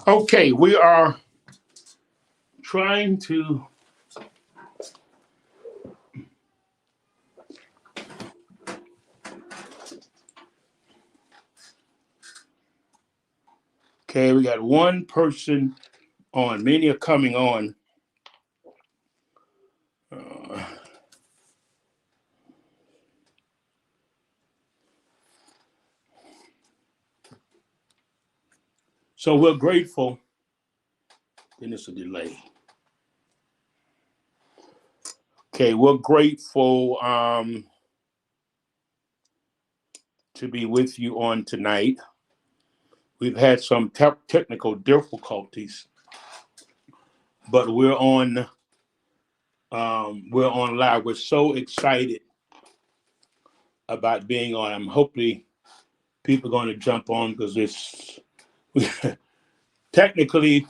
Okay, we are trying to. Okay, we got one person on. Many are coming on. Uh, so we're grateful. Then it's a delay. Okay, we're grateful to be with you on tonight. We've had some technical difficulties, but we're on live. We're so excited about being on. I'm hopefully people are going to jump on because it's technically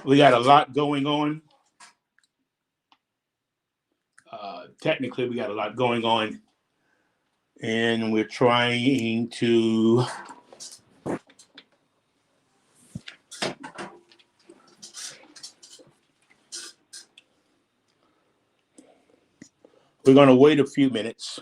we got a lot going on. Technically, we got a lot going on, and we're trying to. We're going to wait a few minutes.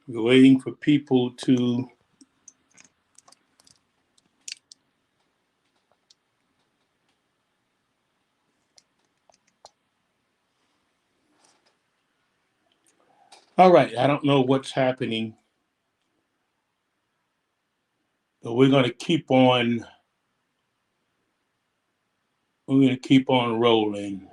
We're waiting for people to. All right, I don't know what's happening, but we're going to keep on. We're going to keep on rolling.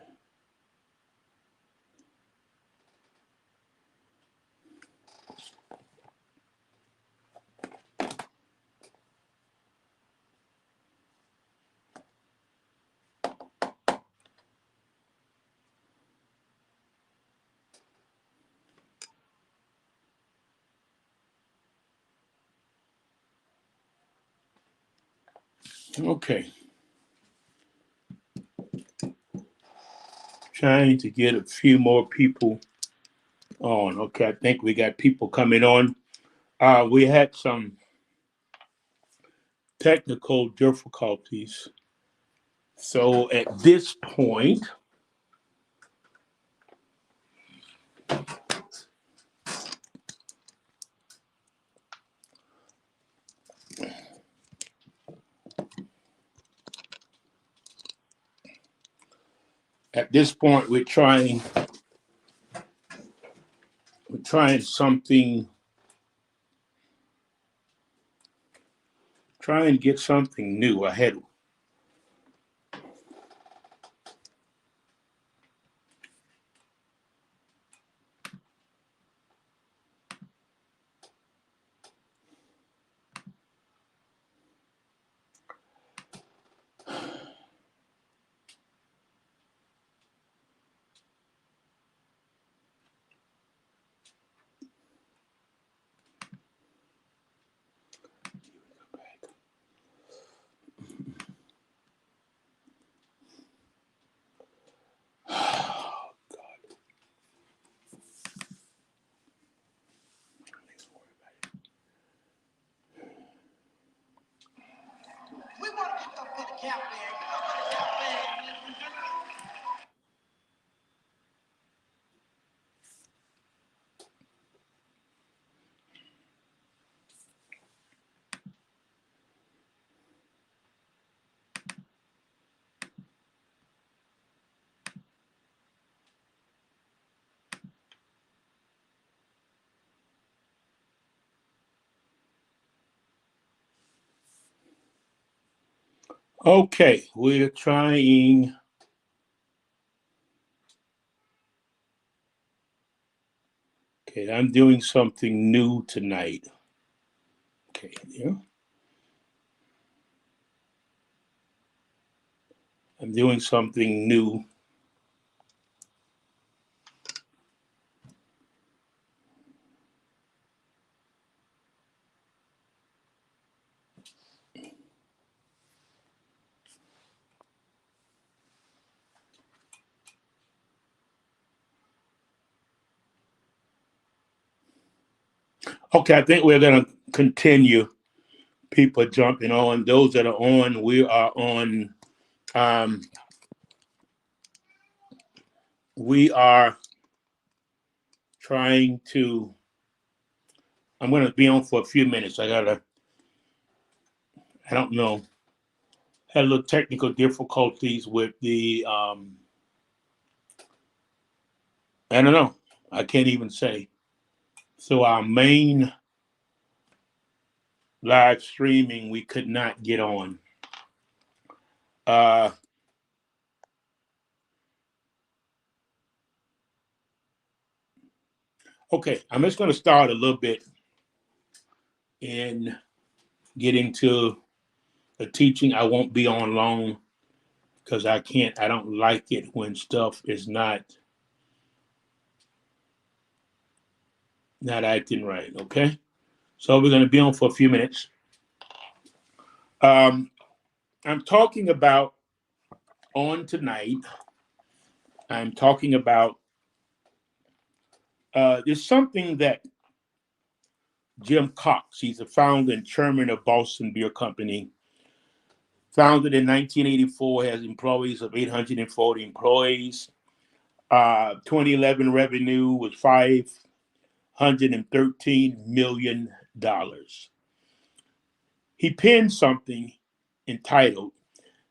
Okay, trying to get a few more people on. Okay, I think we got people coming on. We had some technical difficulties. So at this point, we're trying something, trying to get something new ahead. Okay, we're trying. Okay, I'm doing something new tonight. Okay, yeah. I'm doing something new. Okay, I think we're going to continue. People jumping on. Those that are on, we are on. Um, we are trying to. I'm going to be on for a few minutes. I don't know. Had a little technical difficulties with the. I don't know. I can't even say. So our main live streaming, we could not get on. Uh, okay, I'm just going to start a little bit in getting to the teaching. I won't be on long because I don't like it when stuff is not acting right. Okay, so we're going to be on for a few minutes. I'm talking about on tonight. I'm talking about there's something that Jim Cox, he's the founder and chairman of Boston Beer Company, founded in 1984, has employees of 840 employees. 2011 revenue was $513 million. He penned something entitled,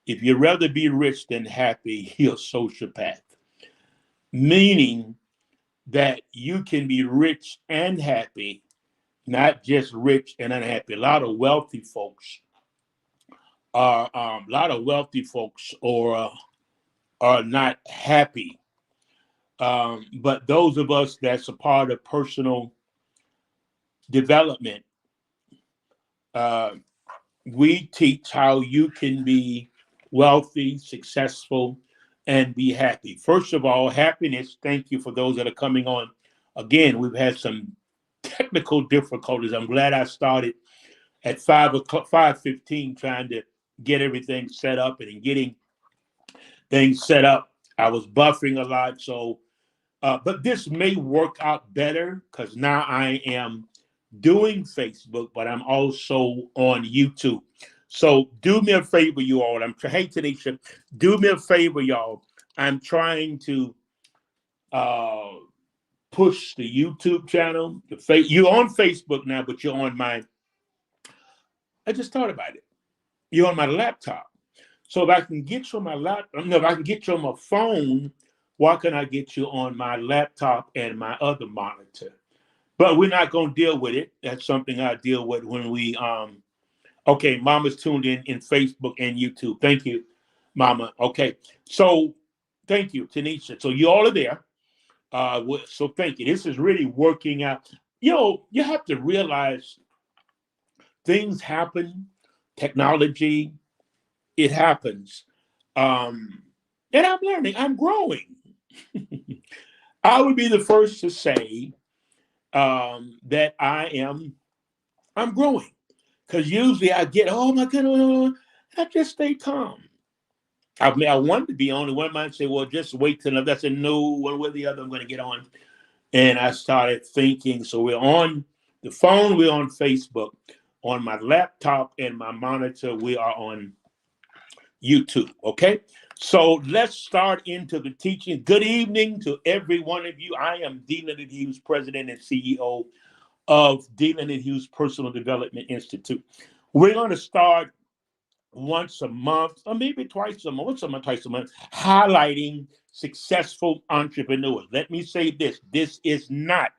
"If you'd rather be rich than happy, you're a sociopath," meaning that you can be rich and happy, not just rich and unhappy. A lot of wealthy folks are not happy. But those of us that's a part of personal development, uh, we teach how you can be wealthy, successful, and be happy. First of all, happiness. Thank you for those that are coming on. Again, we've had some technical difficulties. I'm glad I started at 5:15, trying to get everything set up, and in getting things set up, I was buffering a lot. So, but this may work out better because now I am doing Facebook, but I'm also on YouTube. So do me a favor, you all. Hey Tanisha, do me a favor, y'all. I'm trying to uh, push the YouTube channel. You're on Facebook now, but you're on my. I just thought about it. You're on my laptop. So if I can get you on my laptop, if I can get you on my phone, why can't I get you on my laptop and my other monitor? But we're not going to deal with it. That's something I deal with when we okay, Mama's tuned in Facebook and YouTube. Thank you, Mama. Okay. So thank you, Tanisha. So you all are there. So thank you. This is really working out. You have to realize things happen, technology, it happens. Um, and I'm learning, I'm growing. I would be the first to say that I'm growing. Because usually I get, oh my goodness, I just stay calm. I mean, I wanted to be on, and one might say, well, just wait till I said, no, one way or the other, I'm going to get on. And I started thinking, so we're on the phone, we're on Facebook. On my laptop and my monitor, we are on YouTube, okay? So let's start into the teaching. Good evening to every one of you. I am D. Leonard Hughes, President and CEO of D. Leonard Hughes Personal Development Institute. We're going to start once a month, or maybe twice a month, highlighting successful entrepreneurs. Let me say this. This is not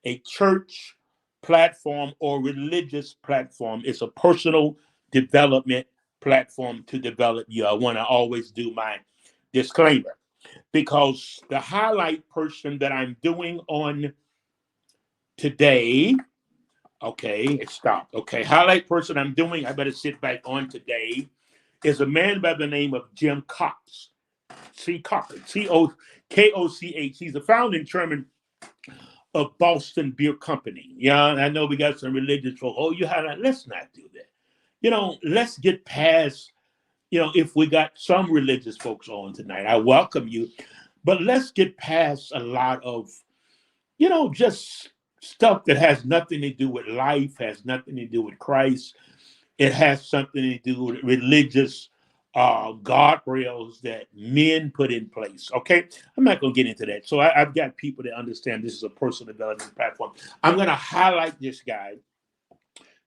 a church platform or religious platform. It's a personal development platform to develop you. I want to always do my disclaimer because the highlight person that I'm doing on today, okay, it stopped. Okay, highlight person I'm doing, I better sit back on today, is a man by the name of Jim Cox. C. Cox, Kokoch. He's the founding chairman of Boston Beer Company. Yeah, I know we got some religious folk. Oh, you have that. Let's not do that. Let's get past, if we got some religious folks on tonight, I welcome you. But let's get past a lot of, just stuff that has nothing to do with life, has nothing to do with Christ. It has something to do with religious guardrails that men put in place. Okay, I'm not going to get into that. So I've got people that understand this is a personal development platform. I'm going to highlight this guy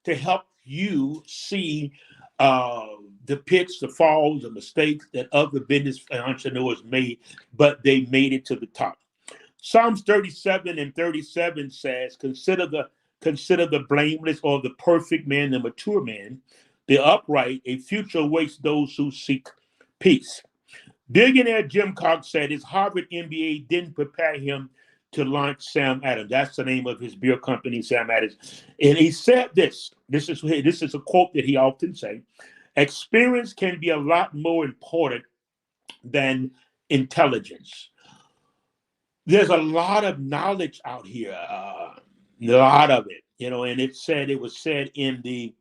to help you see the pits, the falls, the mistakes that other business entrepreneurs made, but they made it to the top. Psalms 37:37 says, consider the blameless or the perfect man, the mature man, the upright. A future awaits those who seek peace. Billionaire Jim Cox said his Harvard MBA didn't prepare him to launch Sam Adams. That's the name of his beer company, Sam Adams. And he said this. This is a quote that he often says: experience can be a lot more important than intelligence. There's a lot of knowledge out here, a lot of it, and it was said in the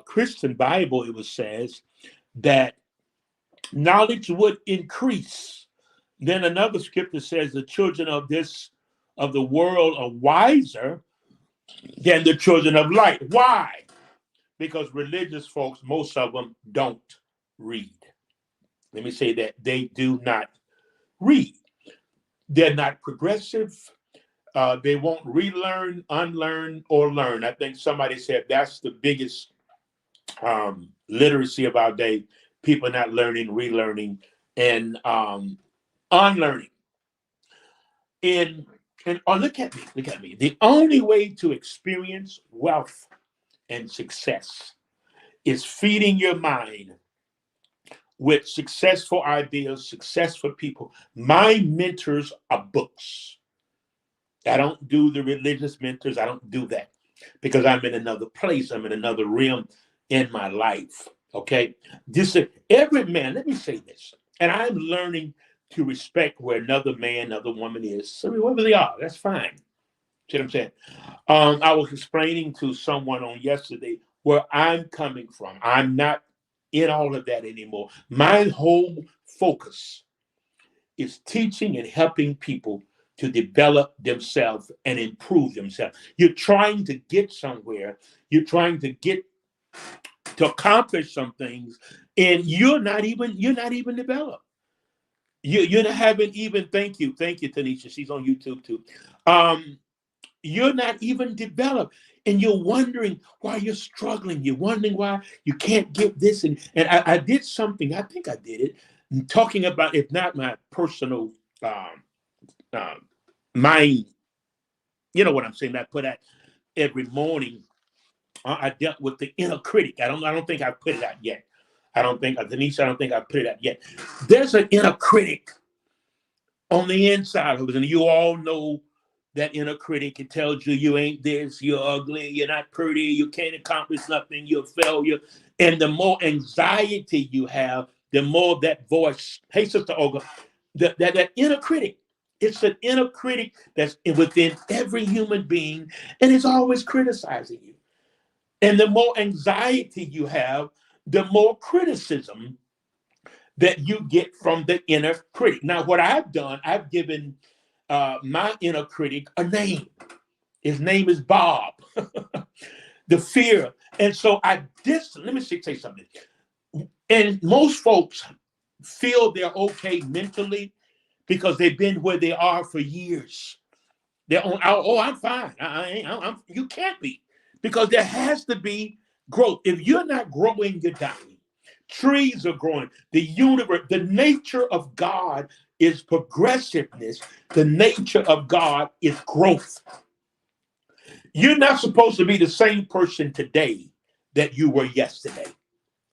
Christian Bible, says that knowledge would increase. Then another scripture says the children of the world are wiser than the children of light. Why? Because religious folks, most of them don't read. Let me say that they do not read. They're not progressive. They won't relearn, unlearn, or learn. I think somebody said that's the biggest literacy of our day. People not learning, relearning, and unlearning. And look at me. The only way to experience wealth and success is feeding your mind with successful ideas, successful people. My mentors are books. I don't do the religious mentors. I don't do that because I'm in another place. I'm in another realm in my life. Okay. Every man, let me say this, and I'm learning to respect where another man, another woman is. So whoever they are, that's fine. See what I'm saying? I was explaining to someone on yesterday where I'm coming from. I'm not in all of that anymore. My whole focus is teaching and helping people to develop themselves and improve themselves. You're trying to get somewhere. You're trying to accomplish some things, and you're not even developed. You haven't even. Thank you, Tanisha. She's on YouTube too. You're not even developed, and you're wondering why you're struggling. You're wondering why you can't get this. And I did something. I think I did it. Talking about, if not my personal mind, you know what I'm saying. I put out every morning. I dealt with the inner critic. I don't think I've put it out yet. I don't think, Denise, I don't think I've put it out yet. There's an inner critic on the inside of us, and you all know that inner critic. It tells you you ain't this, you're ugly, you're not pretty, you can't accomplish nothing, you're a failure. And the more anxiety you have, the more that voice, hey, Sister Olga, that inner critic, it's an inner critic that's within every human being, and it's always criticizing you. And the more anxiety you have, the more criticism that you get from the inner critic. Now, what I've done, I've given my inner critic a name. His name is Bob. The fear. And so let me say something. And most folks feel they're okay mentally because they've been where they are for years. They're on, oh, I'm fine. You can't be, because there has to be growth. If you're not growing, you're dying. Trees are growing. The universe, the nature of God is progressiveness. The nature of God is growth. You're not supposed to be the same person today that you were yesterday.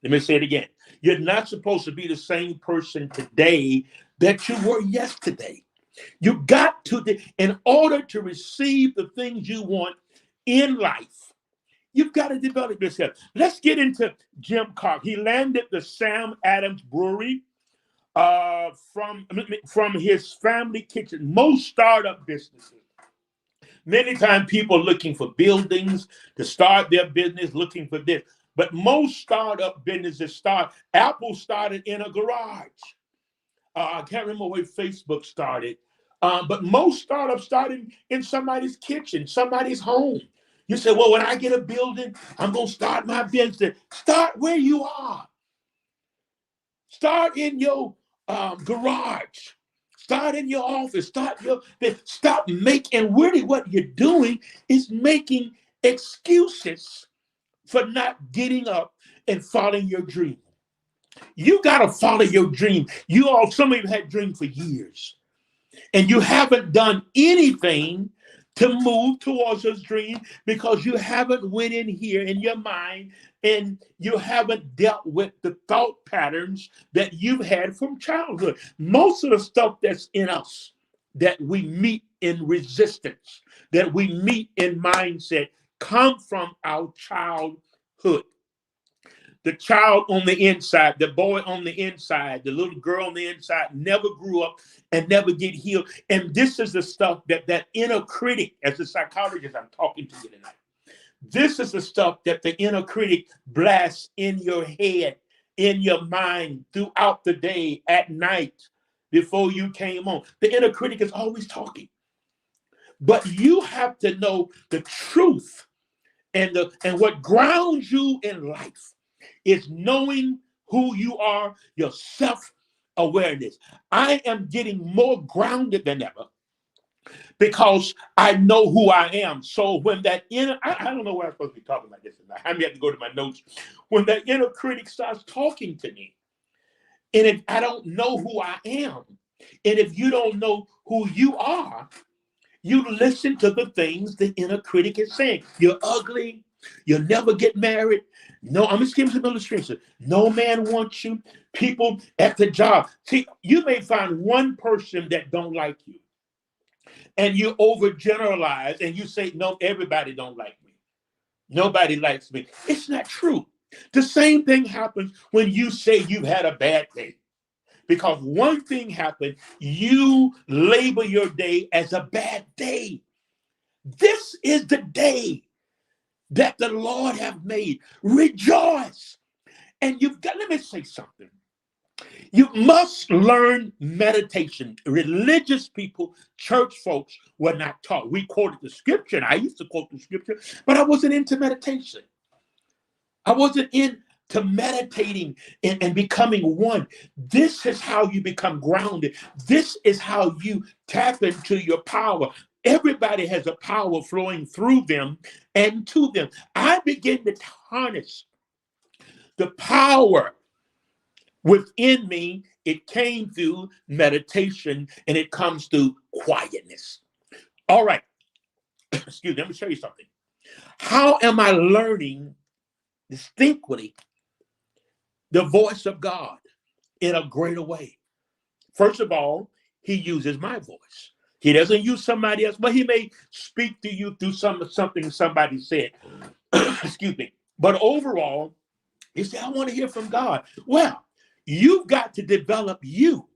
Let me say it again. You're not supposed to be the same person today that you were yesterday. You got to, in order to receive the things you want in life, you've got to develop yourself. Let's get into Jim Koch. He landed the Sam Adams Brewery from his family kitchen. Most startup businesses, many times people looking for buildings to start their business, looking for this. But most startup businesses start. Apple started in a garage. I can't remember where Facebook started, but most startups started in somebody's kitchen, somebody's home. You say, well, when I get a building, I'm going to start my business. Start where you are. Start in your garage. Start in your office. Stop making, really what you're doing is making excuses for not getting up and following your dream. You got to follow your dream. Some of you had dreams for years, and you haven't done anything to move towards this dream because you haven't went in here in your mind and you haven't dealt with the thought patterns that you've had from childhood. Most of the stuff that's in us that we meet in resistance, that we meet in mindset, come from our childhood. The child on the inside, the boy on the inside, the little girl on the inside never grew up and never get healed. And this is the stuff that inner critic, as a psychologist, I'm talking to you tonight. This is the stuff that the inner critic blasts in your head, in your mind, throughout the day, at night, before you came on. The inner critic is always talking. But you have to know the truth and what grounds you in life is knowing who you are, your self-awareness. I am getting more grounded than ever because I know who I am. So when that inner, I don't know where I'm supposed to be talking about this tonight. I may have to go to my notes. When that inner critic starts talking to me, and if I don't know who I am, and if you don't know who you are, you listen to the things the inner critic is saying. You're ugly. You'll never get married. No, I'm just giving some illustration. No man wants you. People at the job. See, you may find one person that don't like you. And you overgeneralize and you say, no, everybody don't like me. Nobody likes me. It's not true. The same thing happens when you say you've had a bad day. Because one thing happened, you label your day as a bad day. This is the day that the Lord have made. Rejoice. And let me say something. You must learn meditation. Religious people, church folks were not taught. We quoted the scripture, and I used to quote the scripture, but I wasn't into meditation. I wasn't into meditating and becoming one. This is how you become grounded. This is how you tap into your power. Everybody has a power flowing through them and to them. I begin to harness the power within me. It came through meditation and it comes through quietness. All right. Excuse me. Let me show you something. How am I learning distinctly the voice of God in a greater way? First of all, he uses my voice. He doesn't use somebody else, but he may speak to you through something somebody said. Excuse me. But overall, you say, I want to hear from God. Well, you've got to develop you.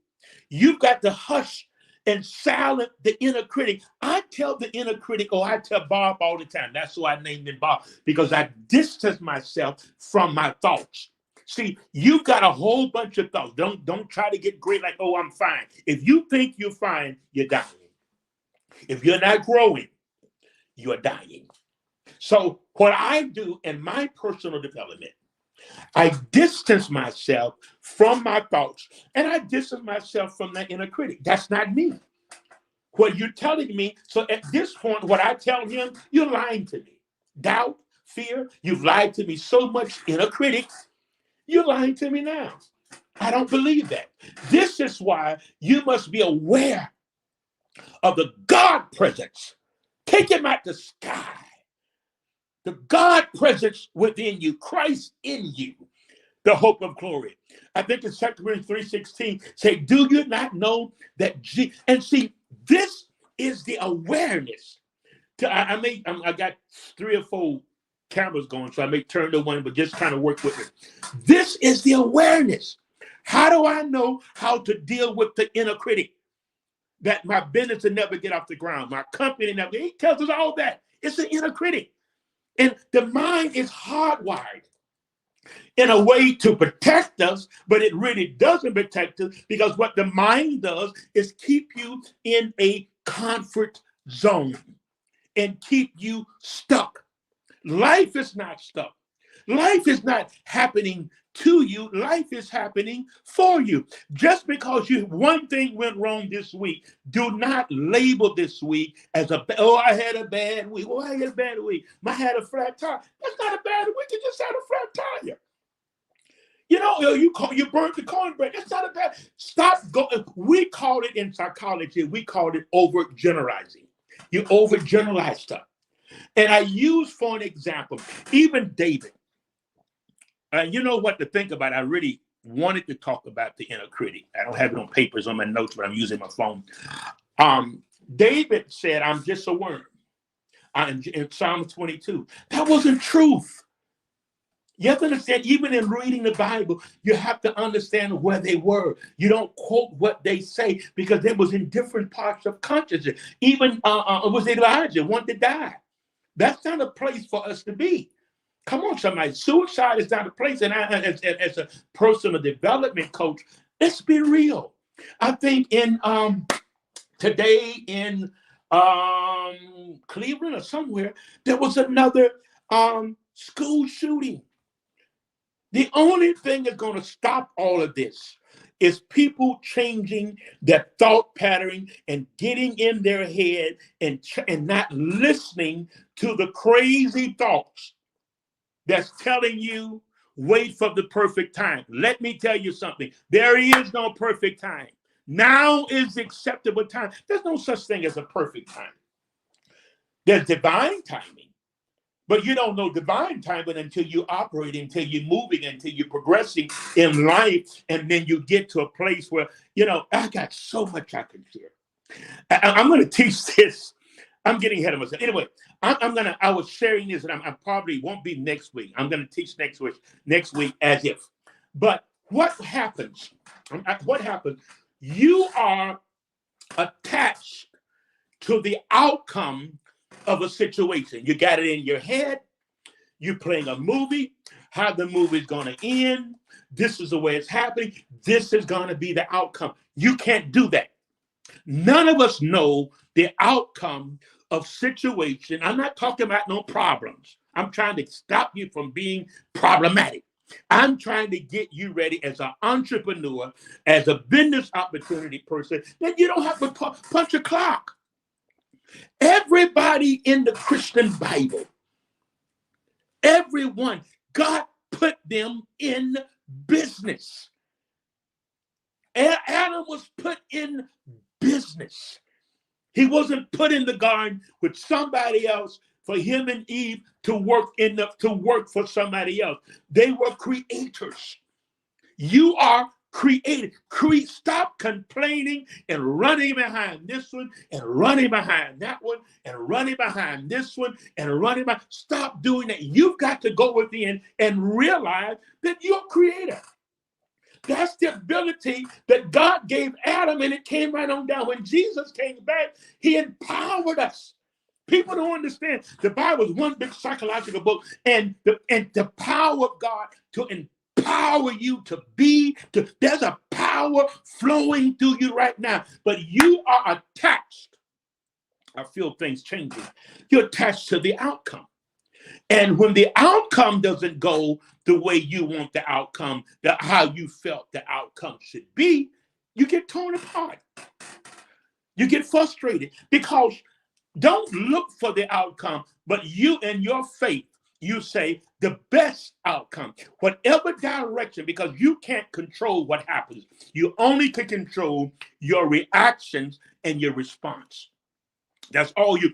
You've got to hush and silence the inner critic. I tell the inner critic, I tell Bob all the time. That's why I named him Bob, because I distance myself from my thoughts. See, you've got a whole bunch of thoughts. Don't try to get great like, I'm fine. If you think you're fine, you're dying. If you're not growing, you're dying. So what I do in my personal development, I distance myself from my thoughts and I distance myself from that inner critic. That's not me. What you're telling me, so at this point, what I tell him, you're lying to me. Doubt, fear, you've lied to me so much, inner critic, you're lying to me now. I don't believe that. This is why you must be aware of the God presence. Take him out the sky. The God presence within you, Christ in you. the hope of glory. I think in 2 Corinthians 3:16 say, do you not know that and see, this is the awareness. I got 3 or 4 cameras going, so I may turn to one, but just kind of work with it. This is the awareness. How do I know how to deal with the inner critic? That my business will never get off the ground. My company never. He tells us all that. It's the inner critic. And the mind is hardwired in a way to protect us, but it really doesn't protect us, because what the mind does is keep you in a comfort zone and keep you stuck. Life is not stuck. Life is not happening to you. Life is happening for you. Just because one thing went wrong this week, do not label this week as I had a bad week. Oh, I had a bad week. I had a flat tire. That's not a bad week. You just had a flat tire. You know, you burnt the cornbread. That's not a bad. Stop going. We call it in psychology, we call it overgeneralizing. You overgeneralize stuff. And I use for an example, even David. You know what to think about. I really wanted to talk about the inner critic. I don't have it on papers on my notes, but I'm using my phone. David said, I'm just a worm. In Psalm 22. That wasn't truth. You have to understand, even in reading the Bible, you have to understand where they were. You don't quote what they say, because it was in different parts of consciousness. Even it was Elijah wanted to die. That's not a place for us to be. Come on, somebody. Suicide is not a place. And as a personal development coach, let's be real. I think in today in Cleveland or somewhere, there was another school shooting. The only thing that's going to stop all of this is people changing their thought pattern and getting in their head and not listening to the crazy thoughts that's telling you, wait for the perfect time. Let me tell you something. There is no perfect time. Now is the acceptable time. There's no such thing as a perfect time. There's divine timing. But you don't know divine timing until you operate, until you're moving, until you're progressing in life. And then you get to a place where, you know, I got so much I can share. I'm going to teach this. I'm getting ahead of myself. Anyway, I was sharing this, and I probably won't be next week. I'm going to teach next week as if. But what happens? What happens? You are attached to the outcome of a situation. You got it in your head. You're playing a movie. How the movie is going to end. This is the way it's happening. This is going to be the outcome. You can't do that. None of us know the outcome of situation. I'm not talking about no problems. I'm trying to stop you from being problematic. I'm trying to get you ready as an entrepreneur, as a business opportunity person, that you don't have to punch a clock. Everybody in the Christian Bible, everyone, God put them in business. Adam was put in business. He wasn't put in the garden with somebody else for him and Eve to work for somebody else. They were creators. You are created. Stop complaining and running behind this one and running behind that one and running behind this one and running behind. Stop doing that. You've got to go within and realize that you're a creator. That's the ability that God gave Adam, and it came right on down. When Jesus came back, he empowered us. People don't understand. The Bible is one big psychological book, and the power of God to empower you there's a power flowing through you right now, but you are attached. I feel things changing. You're attached to the outcome. And when the outcome doesn't go the way you want the outcome, how you felt the outcome should be, you get torn apart. You get frustrated, because don't look for the outcome, but you in your faith, you say the best outcome, whatever direction, because you can't control what happens. You only can control your reactions and your response. That's all you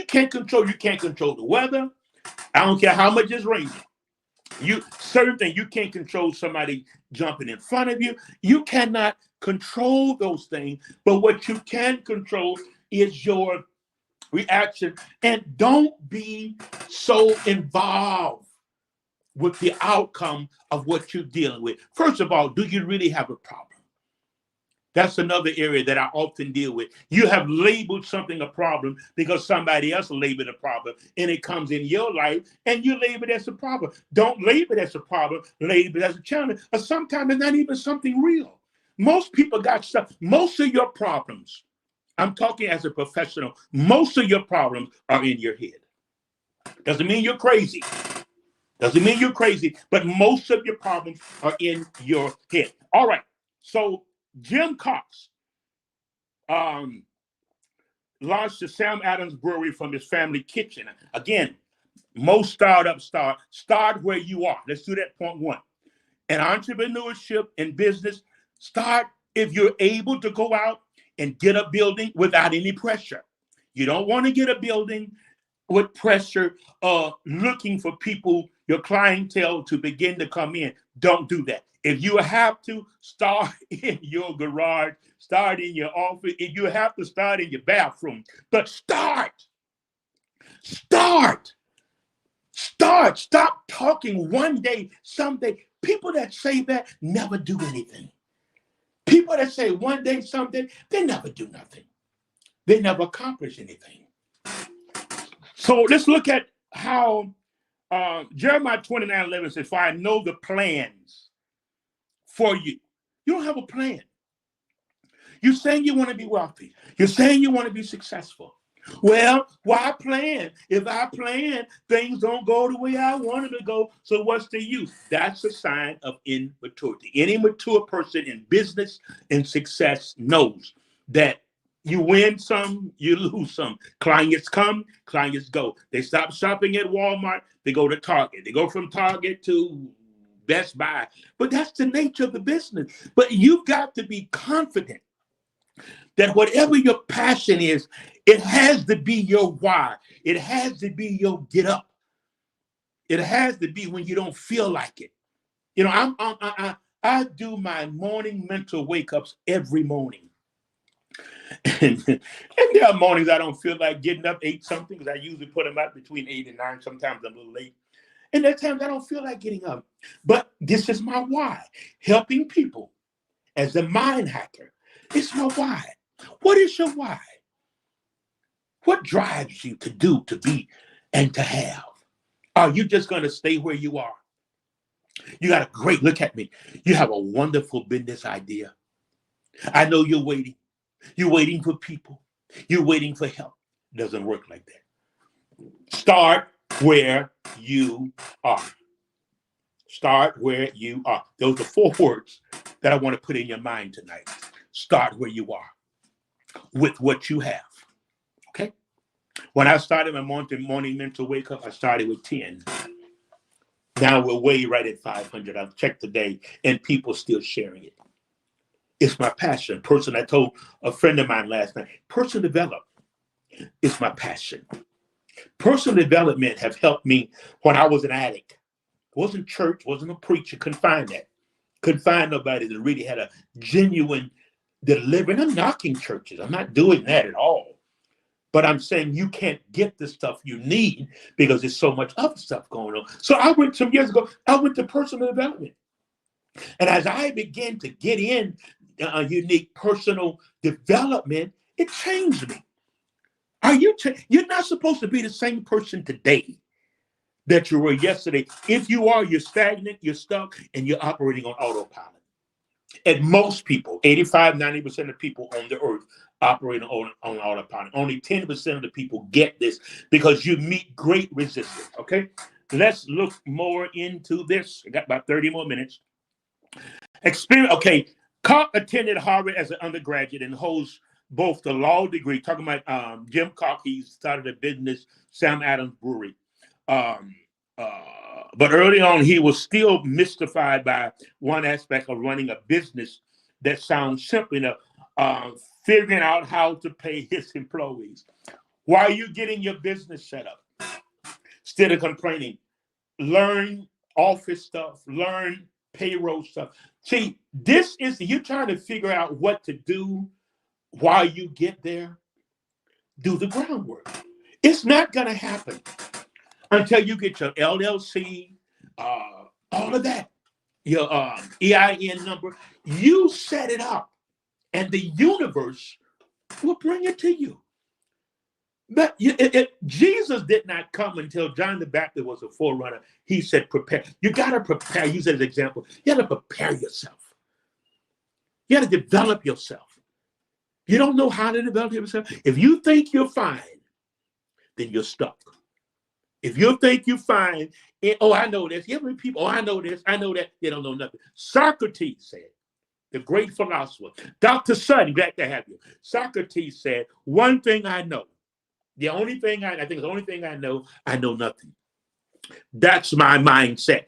can't control. You can't control the weather. I don't care how much it's raining. Certain things you can't control somebody jumping in front of you. You cannot control those things, but what you can control is your reaction. And don't be so involved with the outcome of what you're dealing with. First of all, do you really have a problem? That's another area that I often deal with. You have labeled something a problem because somebody else labeled a problem, and it comes in your life, and you label it as a problem. Don't label it as a problem, label it as a challenge. Or sometimes it's not even something real. Most people got stuff. Most of your problems, I'm talking as a professional, most of your problems are in your head. Doesn't mean you're crazy. Doesn't mean you're crazy, but most of your problems are in your head. All right. So Jim Cox launched the Sam Adams Brewery from his family kitchen. Again, most startups start where you are. Let's do that point one. And entrepreneurship and business, start if you're able to go out and get a building without any pressure. You don't want to get a building with pressure, looking for people, your clientele to begin to come in. Don't do that. If you have to, start in your garage, start in your office. If you have to, start in your bathroom, but start. Stop talking one day, someday. People that say that never do anything. People that say one day, someday, they never do nothing. They never accomplish anything. So let's look at how Jeremiah 29:11 says, "For I know the plans for you." You don't have a plan. You're saying you want to be wealthy. You're saying you want to be successful. Well, why plan? If I plan, things don't go the way I want them to go. So what's the use? That's a sign of immaturity. Any mature person in business and success knows that you win some, you lose some. Clients come, clients go. They stop shopping at Walmart, they go to Target. They go from Target to Best Buy. But that's the nature of the business. But you've got to be confident that whatever your passion is, it has to be your why. It has to be your get up. It has to be when you don't feel like it. You know, I do my morning mental wake ups every morning. And there are mornings I don't feel like getting up 8 something, because I usually put them up between 8 and 9. Sometimes I'm a little late. And there are times I don't feel like getting up. But this is my why. Helping people as a mind hacker. It's my why. What is your why? What drives you to do, to be, and to have? Are you just going to stay where you are? You got a great, look at me. You have a wonderful business idea. I know you're waiting. You're waiting for people. You're waiting for help. It doesn't work like that. Start where you are. Start where you are. Those are 4 words that I want to put in your mind tonight. Start where you are with what you have. Okay? When I started my morning mental wake up, I started with 10. Now we're way right at 500. I've checked today, and people still sharing it. It's my passion. I told a friend of mine last night, personal development is my passion. Personal development have helped me when I was an addict. Wasn't church, wasn't a preacher, couldn't find that. Couldn't find nobody that really had a genuine deliverance. I'm knocking churches. I'm not doing that at all. But I'm saying you can't get the stuff you need because there's so much other stuff going on. So I went some years ago, I went to personal development. And as I began to get in unique personal development, it changed me. You're not supposed to be the same person today that you were yesterday. If you are, you're stagnant, you're stuck, and you're operating on autopilot. And most people, 85, 90% of people on the earth operate on autopilot. Only 10% of the people get this because you meet great resistance. Okay, let's look more into this. I got about 30 more minutes. Experience. Okay, Koch attended Harvard as an undergraduate and holds both the law degree. Talking about Jim Koch, he started a business, Sam Adams Brewery. But early on, he was still mystified by one aspect of running a business that sounds simple enough, figuring out how to pay his employees. Why are you getting your business set up? Instead of complaining, learn office stuff, learn payroll stuff. See, this is you're trying to figure out what to do while you get there. Do the groundwork. It's not going to happen until you get your LLC, all of that, your EIN number. You set it up, and the universe will bring it to you. But Jesus did not come until John the Baptist was a forerunner. He said, prepare. You got to prepare. Use it as an example. You got to prepare yourself. You got to develop yourself. You don't know how to develop yourself. If you think you're fine, then you're stuck. If you think you're fine, oh, I know this. You have people, oh, I know this. I know that. They don't know nothing. Socrates said, the great philosopher, Dr. Sutton, glad to have you. Socrates said, one thing I know. The only thing I think is the only thing I know nothing. That's my mindset.